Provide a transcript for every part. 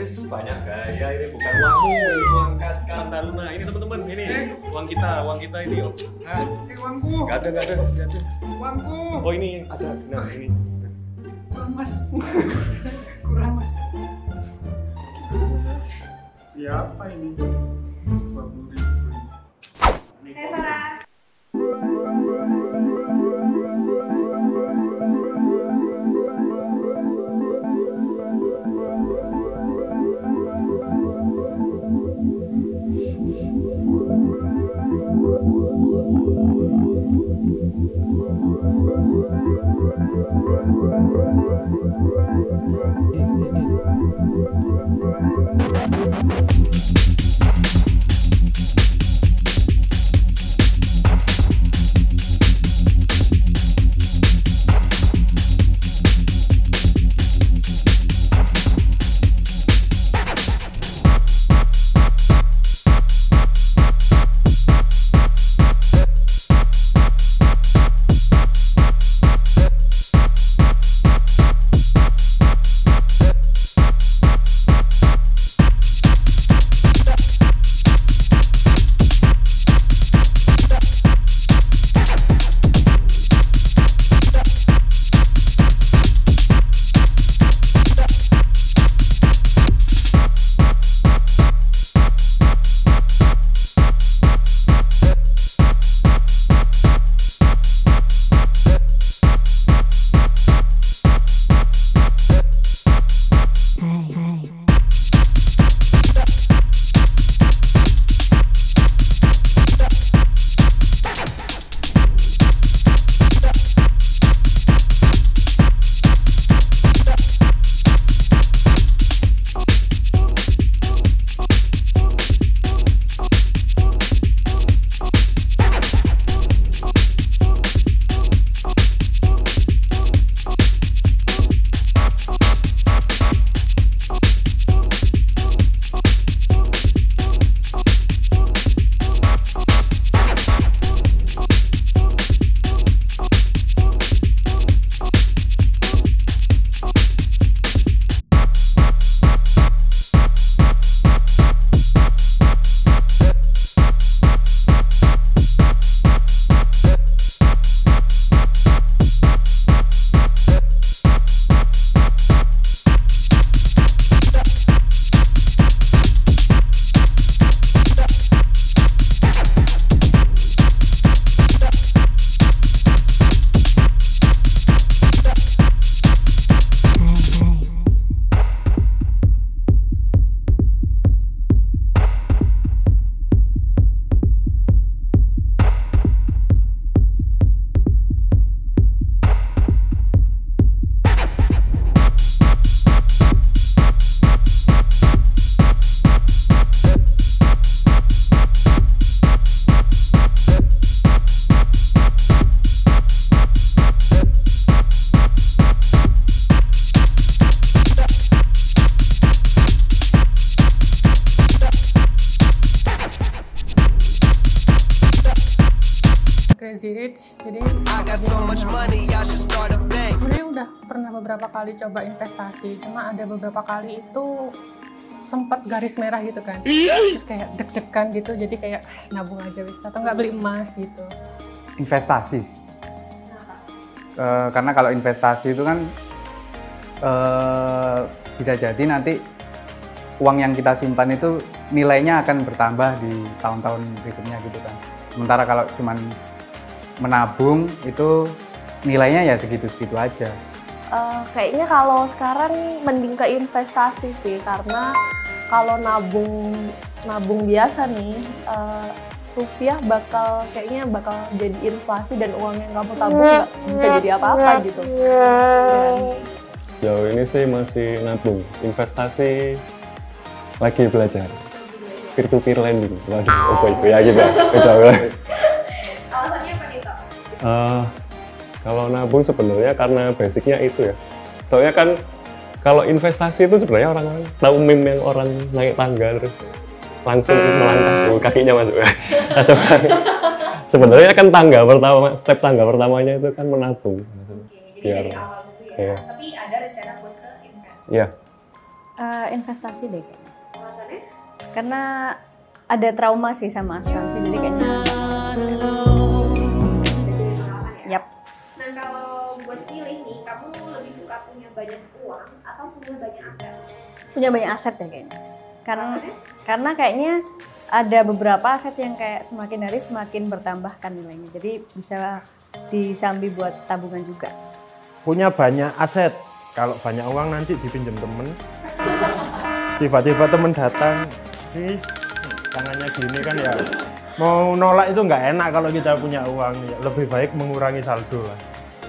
Wes banyak gaya, ini bukan uangmu, ini uang kas Taruna. Ini teman-teman, ini uang kita ini. Oh. Uangku. Gak ada. Uangku. Oh ini ada, nah ini. Kurang mas. Kurang mas. Ya apa ini? 20.000. Farah. Crazy Rich, jadi sebenarnya udah pernah beberapa kali coba investasi, cuma ada beberapa kali itu sempat garis merah gitu kan, terus kayak deg-degan gitu, jadi kayak nabung aja wis atau nggak beli emas gitu. Investasi. Karena kalau investasi itu kan bisa jadi nanti uang yang kita simpan itu nilainya akan bertambah di tahun-tahun berikutnya gitu kan. Sementara kalau cuman menabung itu nilainya ya segitu-segitu aja. Kayaknya kalau sekarang mending ke investasi sih, karena kalau nabung biasa nih, rupiah kayaknya bakal jadi inflasi dan uang yang kamu tabung nggak bisa jadi apa-apa gitu. Sejauh ini sih masih nabung, investasi lagi belajar. Peer-to-peer lending, waduh, ya gitu. Alasannya apa nih, Tok? Kalau nabung sebenarnya karena basicnya itu ya. Soalnya kan kalau investasi itu sebenarnya orang tahu meme yang orang naik tangga terus langsung melangkah kakinya masuk. Sebenarnya kan step tangga pertamanya itu kan menabung. Jadi dari awal dulu ya. Tapi ada rencana buat ke invest. Iya. Investasi deh kayaknya. Alasannya? Karena ada trauma sih sama asuransi, jadi kayaknya. Yap. Nah kalau buat pilih nih, kamu lebih suka punya banyak uang atau punya banyak aset? Punya banyak aset ya kayaknya. Karena kayaknya ada beberapa aset yang kayak semakin hari semakin bertambah kan nilainya. Jadi bisa disambi buat tabungan juga. Punya banyak aset. Kalau banyak uang nanti dipinjam temen. Tiba-tiba temen datang, tangannya gini kan ya. Mau nolak itu nggak enak kalau kita punya uang. Ya, lebih baik mengurangi saldo lah.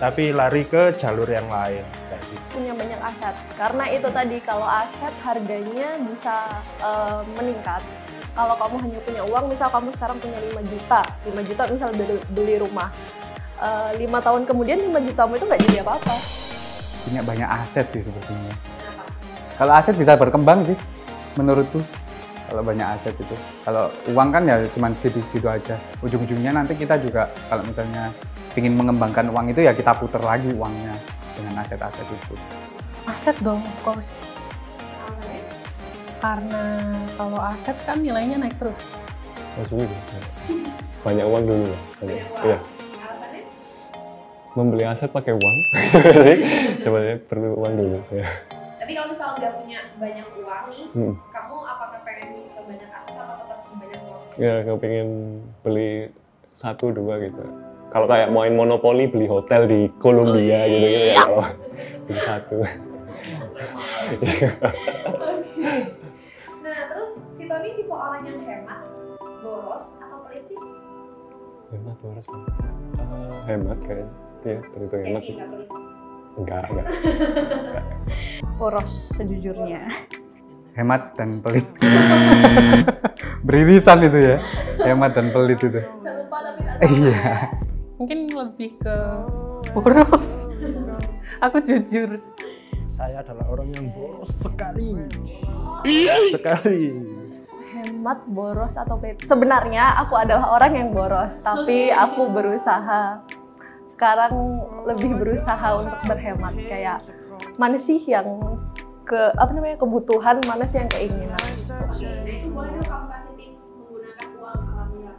Tapi lari ke jalur yang lain. Kayak gitu. Punya banyak aset, karena itu tadi kalau aset harganya bisa meningkat. Kalau kamu hanya punya uang, misal kamu sekarang punya 5 juta misal beli rumah, 5 tahun kemudian 5 jutamu itu nggak jadi apa-apa. Punya banyak aset sih sepertinya. Kalau aset bisa berkembang sih, menurutku. Kalau banyak aset itu. Kalau uang kan ya cuma segitu-segitu aja. Ujung-ujungnya nanti kita juga kalau misalnya ingin mengembangkan uang itu ya kita putar lagi uangnya dengan aset-aset itu. Aset dong, of course. Karena kalau aset kan nilainya naik terus. Maksudnya banyak uang dulu lah. Banyak uang. Iya. Alasannya? Membeli aset pakai uang. Sebenarnya perlu uang dulu. Ya. Tapi kalau misal udah punya banyak uang nih, kamu apakah pengen ke banyak aset atau tetap di banyak uang? Ya, kepingin beli 1-2 gitu. Kalau kayak main monopoli, beli hotel di Kolombia gitu-gitu ya. Kalau beli 1. Nah, terus Vito ini tipe orang yang hemat, boros, atau pelit sih? Hemat, boros. Hemat kayaknya. Iya, tentu hemat sih. Nggak pelit. Enggak. Poros sejujurnya. Hemat dan pelit. Beririsan itu ya. Hemat dan pelit itu. Serupa tapi tak sama. Iya. Mungkin lebih ke boros. Aku jujur. Saya adalah orang yang boros sekali. Sekali. Hemat, boros, atau pelit? Sebenarnya aku adalah orang yang boros, tapi aku berusaha. Sekarang lebih berusaha untuk berhemat. Kayak mana sih yang kebutuhan, mana sih yang keinginan. Oke, nah itu boleh dong kamu kasih tips menggunakan uang alamiah.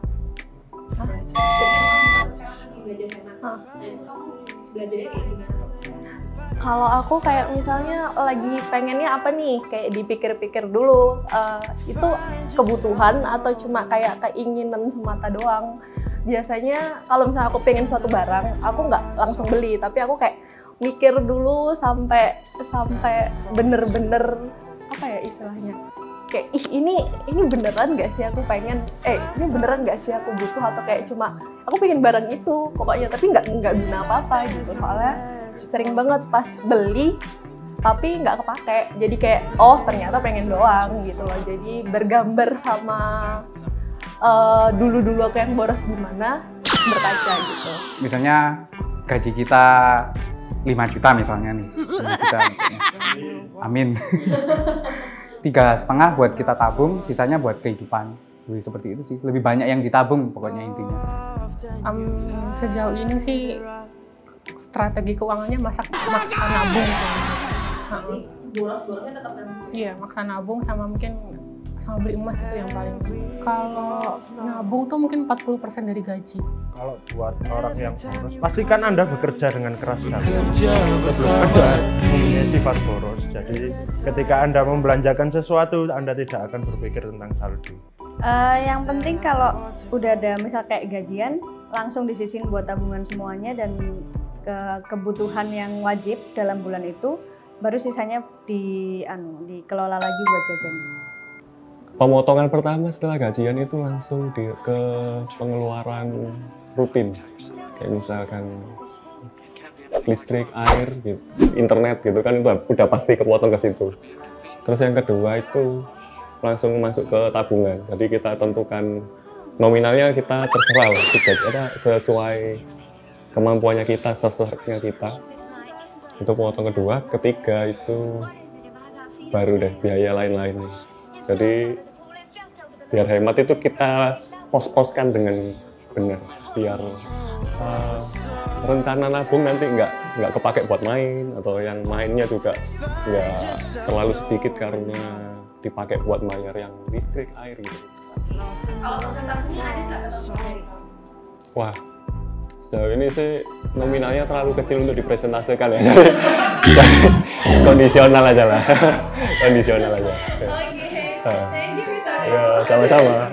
Jadi kamu sekarang lagi belajar hemat. Nah itu kamu belajarnya kayak gimana? Kalau aku kayak misalnya lagi pengennya apa nih, kayak dipikir-pikir dulu, itu kebutuhan atau cuma kayak keinginan semata doang. Biasanya kalau misalnya aku pengen suatu barang, aku nggak langsung beli, tapi aku kayak mikir dulu sampai bener-bener apa ya istilahnya, kayak ini beneran nggak sih aku pengen, ini beneran nggak sih aku butuh, atau kayak cuma aku pengen barang itu pokoknya, tapi nggak guna apa-apa gitu. Soalnya sering banget pas beli tapi nggak kepake, jadi kayak ternyata pengen doang gitu loh. Jadi bergambar sama dulu aku yang boros gimana, berkaca gitu. Misalnya gaji kita 5 juta misalnya nih. 5 juta. Amin. 3,5 buat kita tabung, sisanya buat kehidupan. Jadi seperti itu sih. Lebih banyak yang ditabung pokoknya intinya. Sejauh ini sih strategi keuangannya maksa nabung. Jadi boros-borosnya tetap nabung. Iya, maksa nabung sama mungkin sama beli emas itu yang paling. Kalau nabung tuh mungkin 40% dari gaji. Kalau buat orang yang boros, pastikan Anda bekerja dengan keras hati. Sebelum Anda mempunyai sifat boros. Jadi ketika Anda membelanjakan sesuatu, Anda tidak akan berpikir tentang saldo. Yang penting kalau udah ada misal kayak gajian, langsung disisihin buat tabungan semuanya dan kebutuhan yang wajib dalam bulan itu, baru sisanya dikelola lagi buat jajan. Pemotongan pertama setelah gajian itu langsung ke pengeluaran rutin, kayak misalkan listrik, air, gitu, internet gitu kan, itu udah pasti kepotong ke situ. Terus yang kedua itu langsung masuk ke tabungan, jadi kita tentukan nominalnya, kita terserah lah, sesuai kemampuannya kita, sesuainya kita. Itu potong kedua. Ketiga itu baru deh biaya lain-lain. Jadi biar hemat itu kita pos-poskan dengan bener, biar rencana nabung nanti nggak kepake buat main, atau yang mainnya juga nggak terlalu sedikit karena dipakai buat bayar yang listrik, air gitu. Kalau presentasinya ada nggak dari kamu? Wah, sejauh ini sih nominalnya terlalu kecil untuk dipresentasikan ya. Jadi kondisional aja lah. Kondisional aja. Oke, thank you Vita. Ya, sama-sama.